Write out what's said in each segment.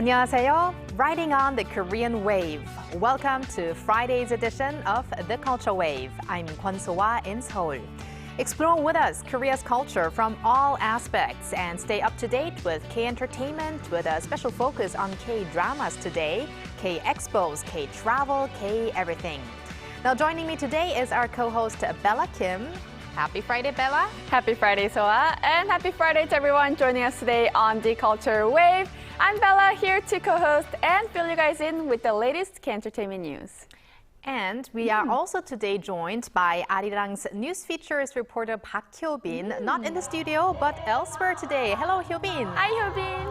안녕하세요. Riding on the Korean wave. Welcome to Friday's edition of The Culture Wave. I'm Kwon So-hwa in Seoul. Explore with us Korea's culture from all aspects and stay up to date with K-entertainment with a special focus on K-dramas today, K-expos, K-travel, K-everything. Now joining me today is our co-host Bella Kim. Happy Friday, Bella. Happy Friday, So-hwa. And happy Friday to everyone joining us today on The Culture Wave. I'm Bella, here to co-host and fill you guys in with the latest K-entertainment news. And we are also today joined by Arirang's news features reporter Park Hyo-bin, not in the studio but elsewhere today. Hello, Hyo-bin. Hi, Hyo-bin.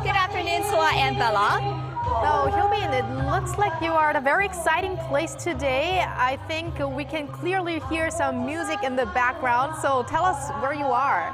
Good afternoon, So-hwa and Bella. So, Hyo-bin, it looks like you are at a very exciting place today. I think we can clearly hear some music in the background, so tell us where you are.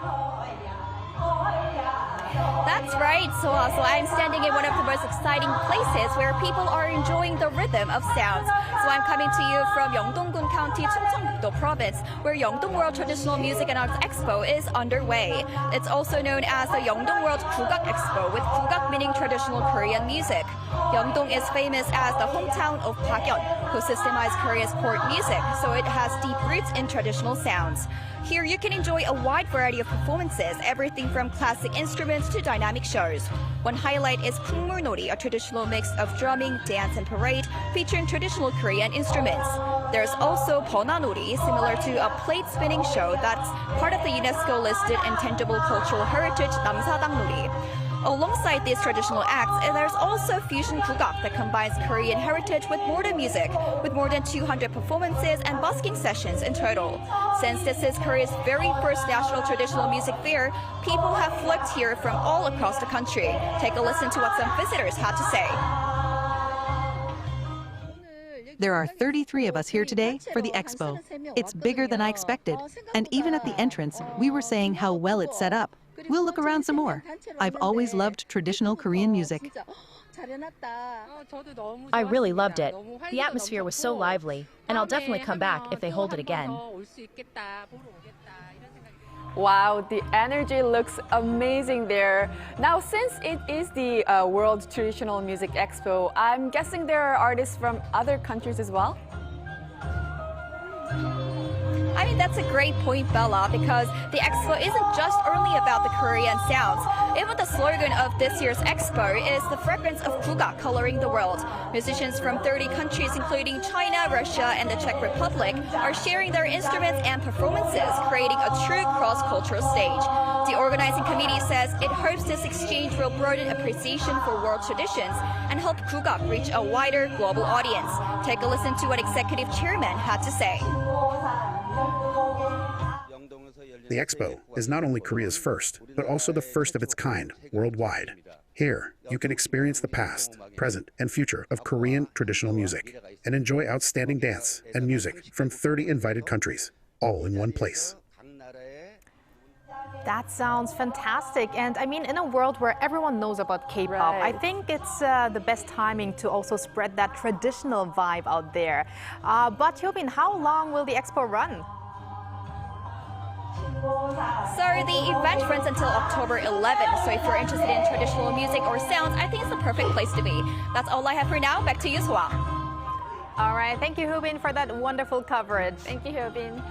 That's right, So I'm standing in one of the most exciting places where people are enjoying the rhythm of sounds. So I'm coming to you from Yeongdong County, Chungcheongbuk-do Province, where Yeongdong World Traditional Music and Arts Expo is underway. It's also known as the Yeongdong World K-gugak Expo, with K-gugak meaning traditional Korean music. Yeongdong is famous as the hometown of Park Yeon, who systemized Korea's court music, so it has deep roots in traditional sounds. Here you can enjoy a wide variety of performances, everything from classic instruments to dynamic shows. One highlight is Pungmulnori, a traditional mix of drumming, dance, and parade, featuring traditional Korean instruments. There's also Bonanori, similar to a plate spinning show that's part of the UNESCO-listed Intangible Cultural Heritage Namsadang-nori. Alongside these traditional acts, there's also fusion K-gugak that combines Korean heritage with modern music, with more than 200 performances and busking sessions in total. Since this is Korea's very first national traditional music fair, people have flocked here from all across the country. Take a listen to what some visitors had to say. There are 33 of us here today for the Expo. It's bigger than I expected, and even at the entrance, we were saying how well it's set up. We'll look around some more. I've always loved traditional Korean music. I really loved it. The atmosphere was so lively, and I'll definitely come back if they hold it again. Wow, the energy looks amazing there. Now, since it is the World Traditional Music Expo, I'm guessing there are artists from other countries as well? I mean, that's a great point, Bella, because the Expo isn't just only about the Korean sounds. Even the slogan of this year's Expo is the fragrance of K-gugak coloring the world. Musicians from 30 countries, including China, Russia, and the Czech Republic, are sharing their instruments and performances, creating a true cross-cultural stage. The organizing committee says it hopes this exchange will broaden appreciation for world traditions and help K-gugak reach a wider global audience. Take a listen to what Executive Chairman had to say. The Expo is not only Korea's first, but also the first of its kind worldwide. Here, you can experience the past, present, and future of Korean traditional music and enjoy outstanding dance and music from 30 invited countries, all in one place. That sounds fantastic. And I mean, in a world where everyone knows about K-pop, Right. I think it's the best timing to also spread that traditional vibe out there. But Hyo-bin, how long will the Expo run? So the event runs until October 11th. So if you're interested in traditional music or sounds, I think it's the perfect place to be. That's all I have for now. Back to you, So-hwa. All right, thank you, Hyo-bin, for that wonderful coverage. Thank you, Hyo-bin.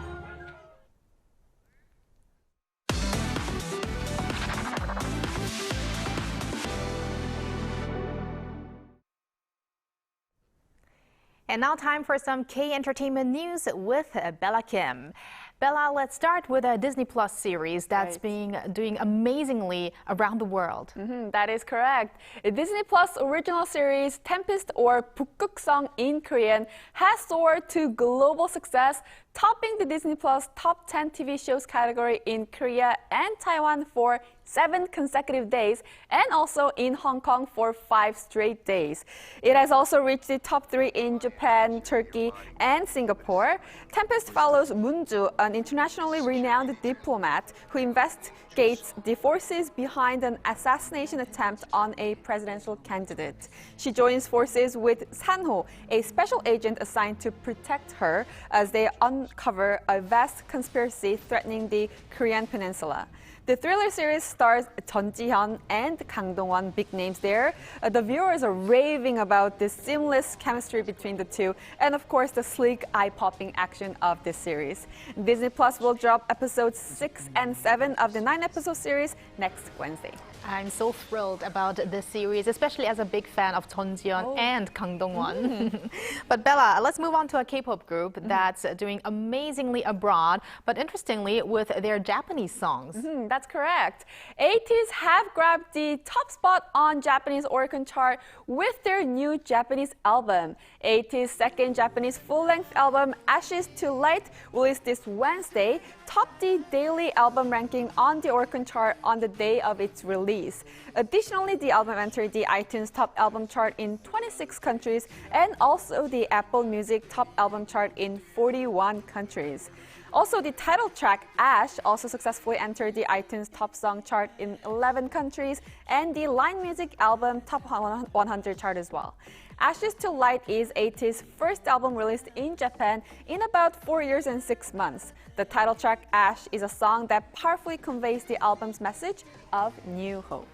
And now time for some K-entertainment news with Bella Kim. Bella, let's start with a Disney Plus series that's been doing amazingly around the world. That is correct. A Disney Plus original series, Tempest, or 북극성 in Korean, has soared to global success, topping the Disney Plus Top 10 TV shows category in Korea and Taiwan for 7 consecutive days, and also in Hong Kong for 5 straight days. It has also reached the top 3 in Japan, Turkey, and Singapore. Tempest follows Moon-ju, an internationally renowned diplomat who investigates the forces behind an assassination attempt on a presidential candidate. She joins forces with Sanho, a special agent assigned to protect her, as they uncover a vast conspiracy threatening the Korean peninsula. The thriller series stars Jeon Ji-hyun and Kang Dong-won, big names there. The viewers are raving about the seamless chemistry between the two, and of course the sleek, eye-popping action of this series. Disney Plus will drop episodes 6 and 7 of the 9-episode series next Wednesday. I'm so thrilled about this series, especially as a big fan of Jeon Ji-hyun and Kang Dong-won. But Bella, let's move on to a K-pop group that's doing amazingly abroad, but interestingly with their Japanese songs. That's correct. ATEEZ have grabbed the top spot on Japanese Oricon chart with their new Japanese album. ATEEZ's second Japanese full-length album, Ashes to Light, released this Wednesday, topped the daily album ranking on the Oricon chart on the day of its release. Additionally, the album entered the iTunes Top Album chart in 26 countries and also the Apple Music Top Album chart in 41 countries. Also, the title track, Ash, also successfully entered the iTunes Top Song chart in 11 countries and the Line Music Album Top 100 chart as well. Ashes to Light is ATEEZ's first album released in Japan in about 4 years and 6 months. The title track, Ash, is a song that powerfully conveys the album's message of new hope.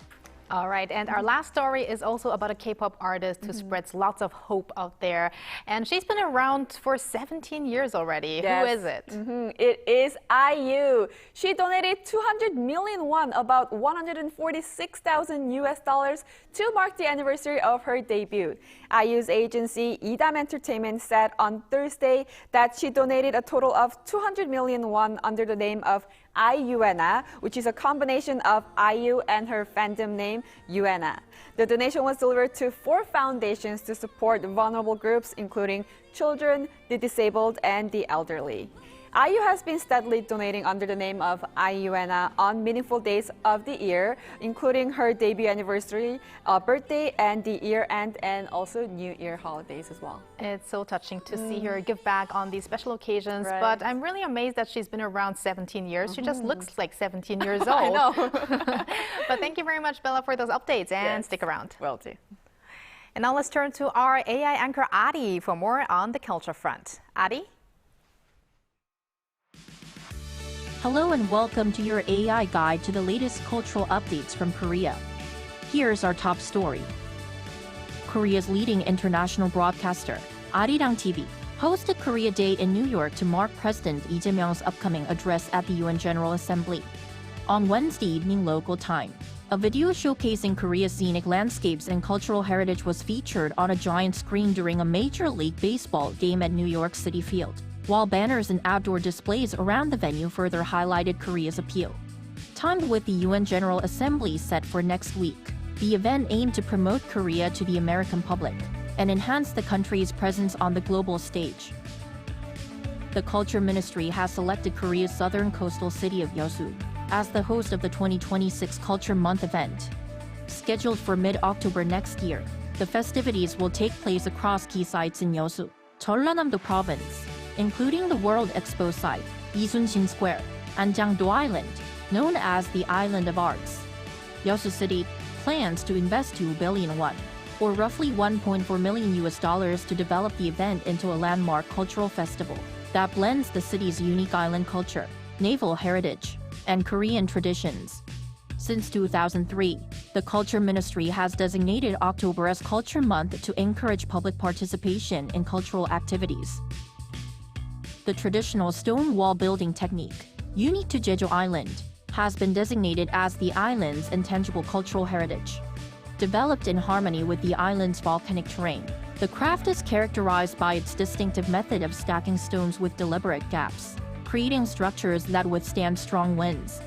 All right, and our last story is also about a K-pop artist who spreads lots of hope out there. And she's been around for 17 years already. Yes. Who is it? It is IU. She donated 200 million won, about 146,000 US dollars, to mark the anniversary of her debut. IU's agency, Edam Entertainment, said on Thursday that she donated a total of 200 million won under the name of IUENA, which is a combination of IU and her fandom name, UENA. The donation was delivered to 4 foundations to support vulnerable groups, including children, the disabled, and the elderly. IU has been steadily donating under the name of IUENA on meaningful days of the year, including her debut anniversary, birthday, and the year-end, and also New Year holidays as well. It's so touching to see her give back on these special occasions, Right. but I'm really amazed that she's been around 17 years. She just looks like 17 years old. I know. But thank you very much, Bella, for those updates, and Yes. stick around. Will do. And now let's turn to our AI anchor, Ari, for more on the culture front. Ari? Hello and welcome to your AI guide to the latest cultural updates from Korea. Here's our top story. Korea's leading international broadcaster, Arirang TV, hosted Korea Day in New York to mark President Lee Jae-myung's upcoming address at the UN General Assembly. On Wednesday evening local time, a video showcasing Korea's scenic landscapes and cultural heritage was featured on a giant screen during a Major League Baseball game at New York City Field, while banners and outdoor displays around the venue further highlighted Korea's appeal. Timed with the UN General Assembly set for next week, the event aimed to promote Korea to the American public and enhance the country's presence on the global stage. The Culture Ministry has selected Korea's southern coastal city of Yeosu as the host of the 2026 Culture Month event. Scheduled for mid-October next year, the festivities will take place across key sites in Yeosu, Jeollanam-do Province, including the World Expo site, Isun-shin Square, and Jangdo Island, known as the Island of Arts. Yeosu City plans to invest 2 billion won, or roughly 1.4 million US dollars, to develop the event into a landmark cultural festival that blends the city's unique island culture, naval heritage, and Korean traditions. Since 2003, the Culture Ministry has designated October as Culture Month to encourage public participation in cultural activities. The traditional stone wall building technique, unique to Jeju Island, has been designated as the island's intangible cultural heritage. Developed in harmony with the island's volcanic terrain, the craft is characterized by its distinctive method of stacking stones with deliberate gaps, creating structures that withstand strong winds.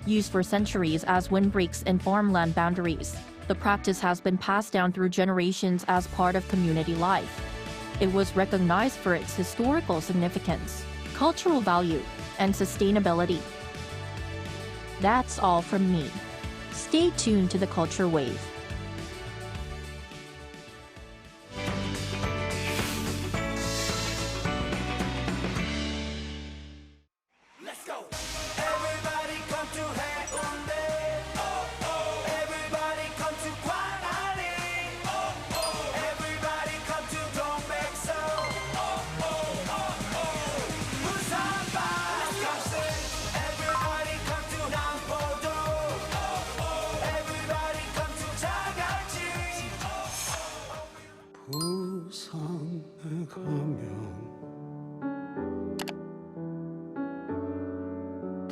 Used for centuries as windbreaks and farmland boundaries, the practice has been passed down through generations as part of community life. It was recognized for its historical significance, cultural value, and sustainability. That's all from me. Stay tuned to the Culture Wave.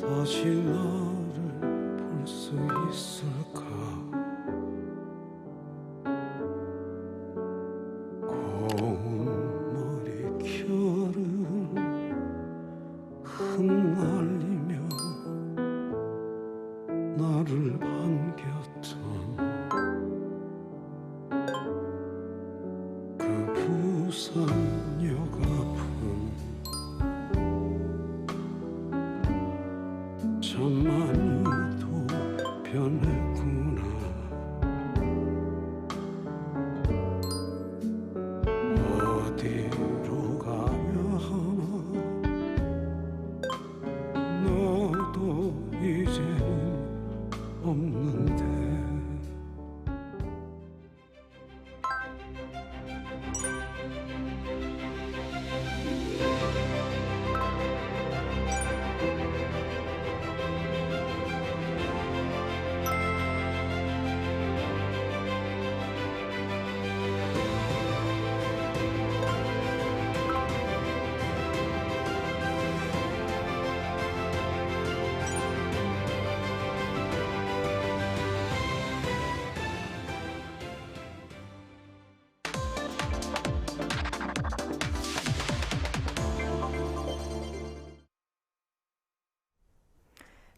다시 너를 볼 수 있을까 고운 머리결을 흩날리며 나를 반겼던 그 부산역 앞은 참 많이도 변했구나 어디로 가야 하나 너도 이제는 없는데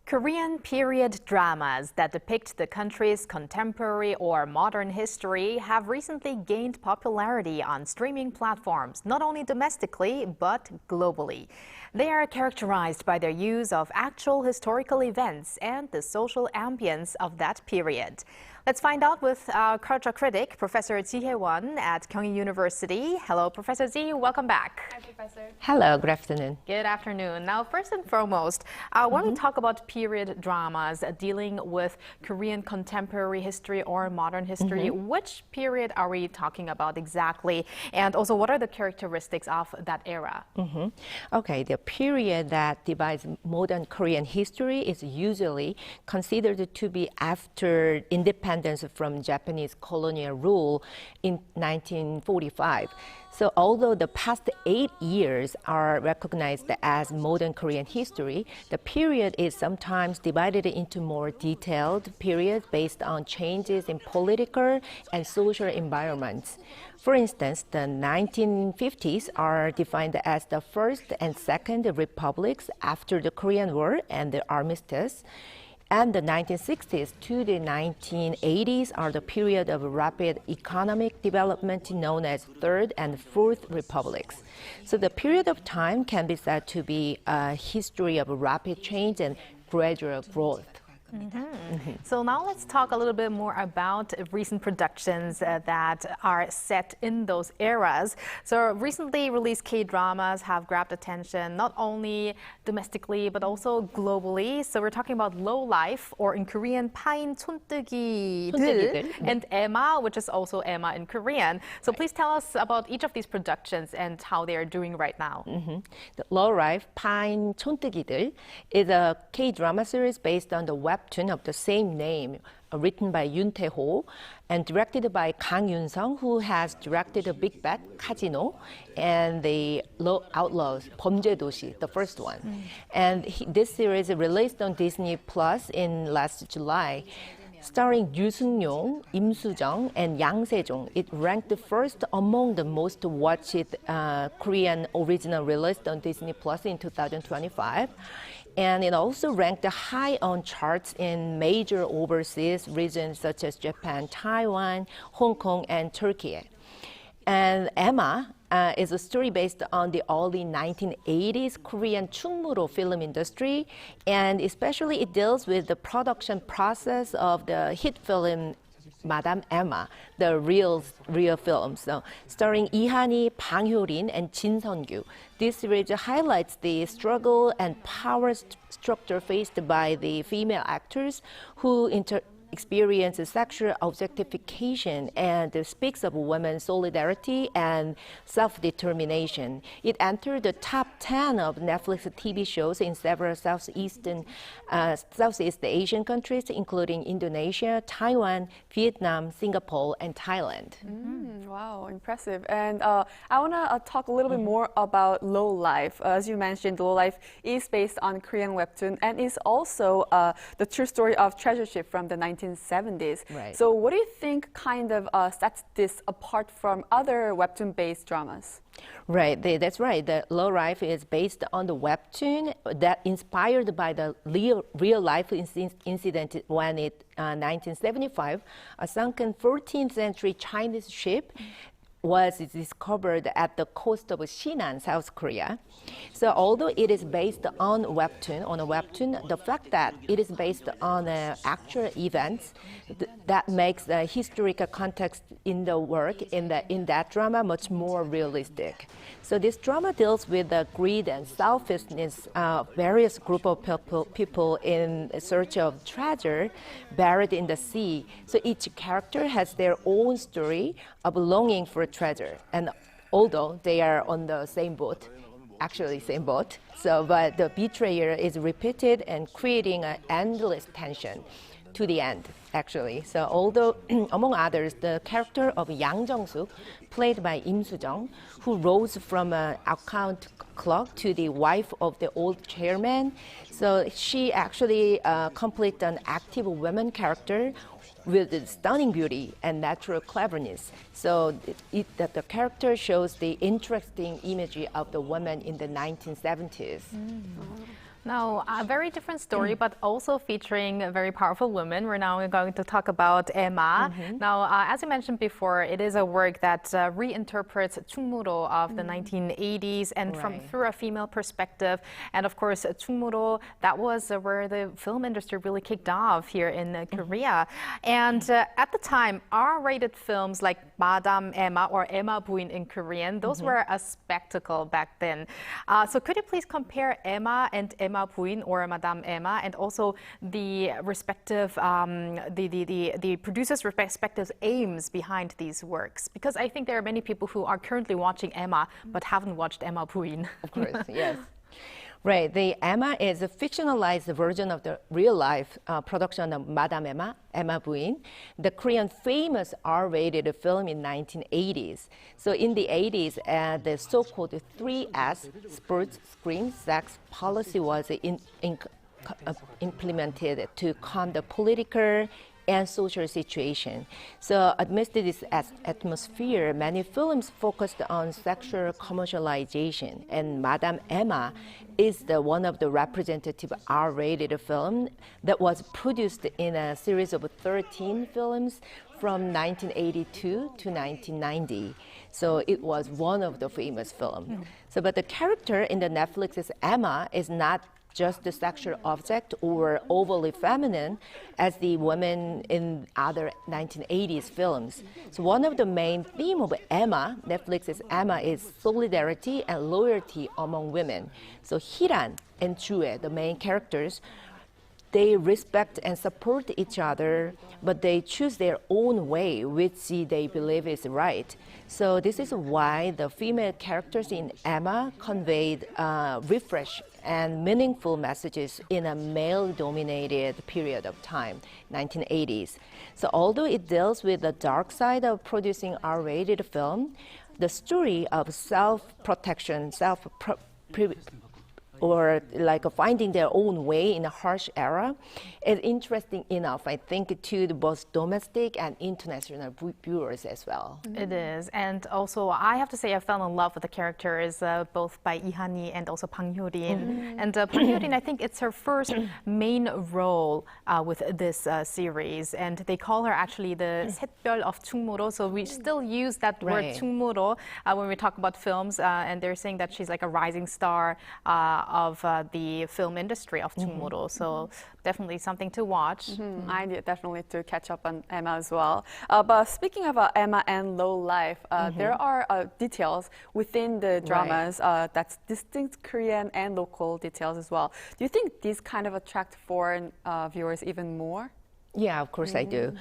Korean period dramas that depict the country's contemporary or modern history have recently gained popularity on streaming platforms, not only domestically but globally. They are characterized by their use of actual historical events and the social ambience of that period. Let's find out with our culture critic, Professor Ji Hye-won at Kyung University. Hello, Professor Ji. Welcome back. Hi, Professor. Hello, good afternoon. Good afternoon. Now, first and foremost, when we talk about period dramas dealing with Korean contemporary history or modern history, which period are we talking about exactly? And also, what are the characteristics of that era? Okay, the period that divides modern Korean history is usually considered to be after independence from Japanese colonial rule in 1945. So although the past 8 years are recognized as modern Korean history, the period is sometimes divided into more detailed periods based on changes in political and social environments. For instance, the 1950s are defined as the first and second republics after the Korean War and the armistice. And the 1960s to the 1980s are the period of rapid economic development known as Third and Fourth Republics. So the period of time can be said to be a history of rapid change and gradual growth. So now let's talk a little bit more about recent productions that are set in those eras. So recently released K-dramas have grabbed attention not only domestically but also globally. So we're talking about Low Life, or in Korean, 파인 촌뜨기들, and Emma, which is also Emma in Korean. So please tell us about each of these productions and how they are doing right now. The Low Life, 파인 촌뜨기들 is a K-drama series based on the webtoon of the same name, written by Yoon Tae-ho and directed by Kang Yoon-sung, who has directed The Big Bet, Casino, and The Outlaws, 범죄도시, the first one. And this series released on Disney Plus in last July. Starring Yoo Seung-yong, Im Soo-jung, and Yang Se-jong, it ranked first among the most watched Korean original released on Disney Plus in 2025. And it also ranked high on charts in major overseas regions such as Japan, Taiwan, Hong Kong, and Turkey. And Emma is a story based on the early 1980s Korean 충무로 film industry, and especially it deals with the production process of the hit film Madame Emma, the real film. So, starring Lee Han-hee, Bang Hyo-rin, and Jin Sun-gyu. This series highlights the struggle and power structure faced by the female actors who experiences sexual objectification and speaks of women's solidarity and self-determination. It entered the top 10 of Netflix TV shows in several Southeast Asian countries, including Indonesia, Taiwan, Vietnam, Singapore, and Thailand. Wow, impressive. And I want to talk a little bit more about Low Life. As you mentioned, Low Life is based on Korean webtoon and is also the true story of treasure ship from the 1970s. Right. So what do you think kind of sets this apart from other webtoon-based dramas? Right, that's right. The Low Life is based on the webtoon that inspired by the real life incident when in 1975, a sunken 14th century Chinese ship was discovered at the coast of Sinan, South Korea. So although it is based on a webtoon, the fact that it is based on actual events, that makes the historical context in the work in that drama much more realistic. So this drama deals with the greed and selfishness of various group of people in search of treasure buried in the sea. So each character has their own story of longing for treasure, and although they are on the same boat, but the betrayer is repeated and creating an endless tension to the end, actually. So although, among others, the character of Yang Jung-suk, played by Im Soo-jung, who rose from an account clerk to the wife of the old chairman, so she actually completes an active woman character with stunning beauty and natural cleverness. So that the character shows the interesting imagery of the woman in the 1970s. Now, a very different story, but also featuring a very powerful woman. We're now going to talk about Emma. Now, as you mentioned before, it is a work that reinterprets Chungmuro of the 1980s and through a female perspective. And of course, Chungmuro, that was where the film industry really kicked off here in Korea. And at the time, R-rated films like Madame Emma or Emma Buin in Korean, those were a spectacle back then. So could you please compare Emma and Emma Buin or Madame Emma, and also the respective, the producers' respective aims behind these works? Because I think there are many people who are currently watching Emma but haven't watched Emma Buin. Of course, yes. Right, the Emma is a fictionalized version of the real-life production of Madame Emma, Emma Buin, the Korean famous R-rated film in 1980s. So in the 80s, the so-called 3S, sports, scream, sex policy was implemented to calm the political and social situation. So amidst this atmosphere, many films focused on sexual commercialization, and Madame Emma is one of the representative R-rated film that was produced in a series of 13 films from 1982 to 1990. So it was one of the famous films. So, but the character in the Netflix's Emma is not just the sexual object or overly feminine as the women in other 1980s films. So one of the main themes of Emma, Netflix's Emma, is solidarity and loyalty among women. So Hiran and Chue, the main characters, they respect and support each other, but they choose their own way, which they believe is right. So this is why the female characters in Emma conveyed refresh and meaningful messages in a male-dominated period of time, 1980s. So although it deals with the dark side of producing R-rated film, the story of self-protection, or like finding their own way in a harsh era is interesting enough, I think, to both domestic and international viewers as well. It is. And also, I have to say I fell in love with the characters, both by Lee Han-hee and also Bang Hyo-rin. And Bang Hyo-rin, I think it's her first main role with this series. And they call her actually the 샛별 of Chungmuro. So we still use that word Chungmuro when we talk about films. And they're saying that she's like a rising star of the film industry of Chungmuro. So definitely something to watch. I need definitely to catch up on Emma as well. But speaking of Emma and Low Life, there are details within the dramas that's distinct Korean and local details as well. Do you think these kind of attract foreign viewers even more? Yeah, of course I do.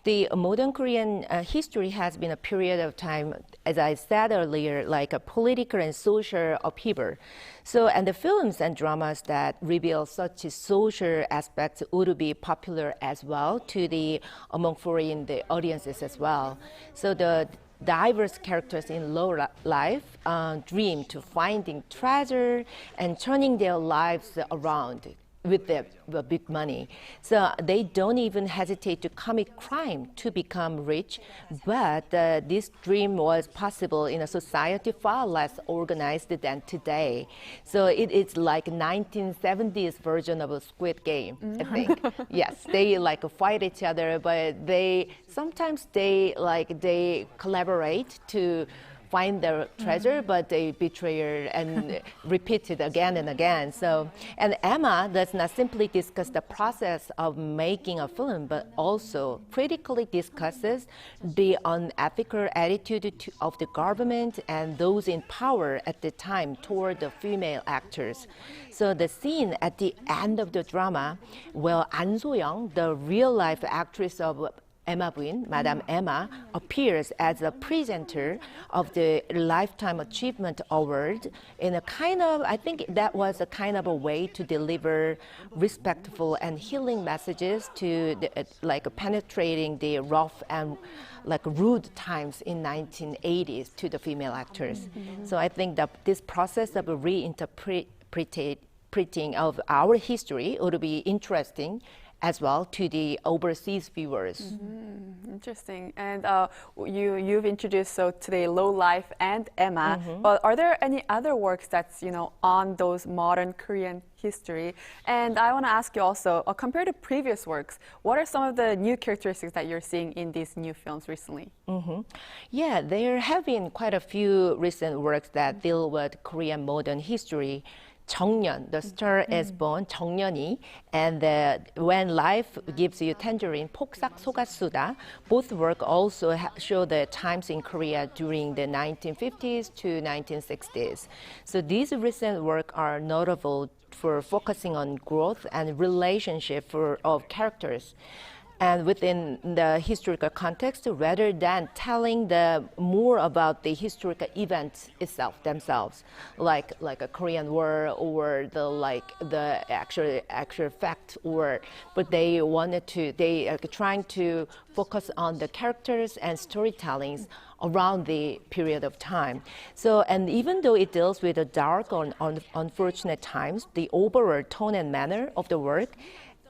The modern Korean history has been a period of time, as I said earlier, like a political and social upheaval. So, and the films and dramas that reveal such social aspects would be popular as well to the among foreign the audiences as well. So the diverse characters in low life dream to finding treasure and turning their lives around with their big money. So they don't even hesitate to commit crime to become rich, but this dream was possible in a society far less organized than today. So it is like 1970s version of a Squid Game, I think. Yes, they like fight each other, but sometimes they collaborate to find their treasure, but they betray and repeat it again and again. So, and Emma does not simply discuss the process of making a film, but also critically discusses the unethical attitude of the government and those in power at the time toward the female actors. So the scene at the end of the drama, where An So-young, the real-life actress of Emma Buin, Madame Emma, appears as a presenter of the Lifetime Achievement Award in a kind of, I think that was a kind of a way to deliver respectful and healing messages to penetrating the rough and rude times in 1980s to the female actors. So I think that this process of reinterpreting of our history would be interesting as well to the overseas viewers. Interesting. And you've introduced today Low Life and Emma. But are there any other works that's on those modern Korean history? And I want to ask you also, compared to previous works, what are some of the new characteristics that you're seeing in these new films recently? Yeah, there have been quite a few recent works that deal with Korean modern history. 정년, The Star is Born, 정년이, and When Life Gives You Tangerine, 폭삭 속았수다. Both work also show the times in Korea during the 1950s to 1960s. So these recent work are notable for focusing on growth and relationship of characters. And within the historical context, rather than telling more about the historical events themselves, like a Korean War or the actual fact, but they are trying to focus on the characters and storytellings around the period of time. So, and even though it deals with the dark or unfortunate times, the overall tone and manner of the work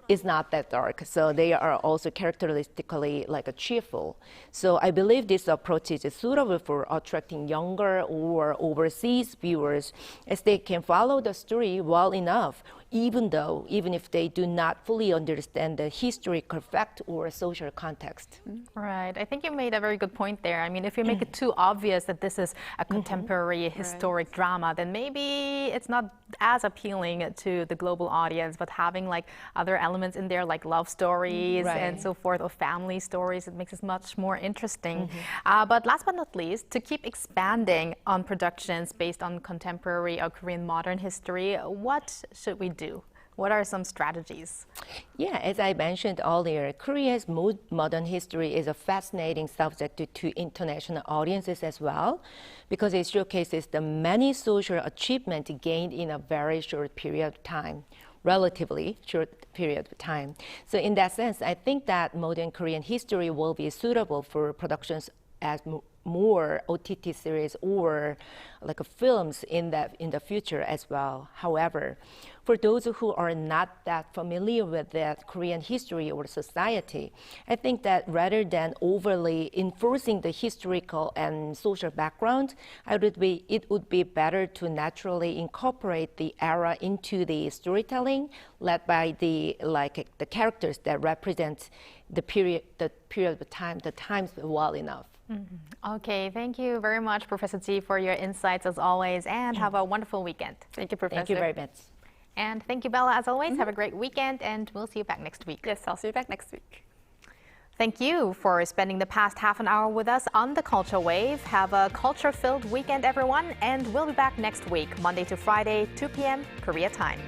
is not that dark. So they are also characteristically cheerful. So I believe this approach is suitable for attracting younger or overseas viewers, as they can follow the story well enough, even if they do not fully understand the historical fact or social context. Right. I think you made a very good point there. I mean, if you make it too obvious that this is a contemporary historic drama, then maybe it's not as appealing to the global audience, but having other elements in there like love stories and so forth, or family stories, it makes it much more interesting. But last but not least, to keep expanding on productions based on contemporary or Korean modern history, what should we do? What are some strategies? Yeah, as I mentioned earlier, Korea's modern history is a fascinating subject to international audiences as well, because it showcases the many social achievements gained in a very short period of time. Relatively short period of time. So in that sense, I think that modern Korean history will be suitable for productions as more OTT series or films in the future as well. However, for those who are not that familiar with that Korean history or society, I think that rather than overly enforcing the historical and social background, it would be better to naturally incorporate the era into the storytelling, led by the characters that represent the period of time, the times well enough. Okay, thank you very much, Professor Ji, for your insights as always, and have a wonderful weekend. Thank you, Professor. Thank you very much. And thank you, Bella, as always. Have a great weekend, and we'll see you back next week. Yes, I'll see you back next week. Thank you for spending the past half an hour with us on the Culture Wave. Have a culture-filled weekend, everyone, and we'll be back next week, Monday to Friday, 2 p.m. Korea time.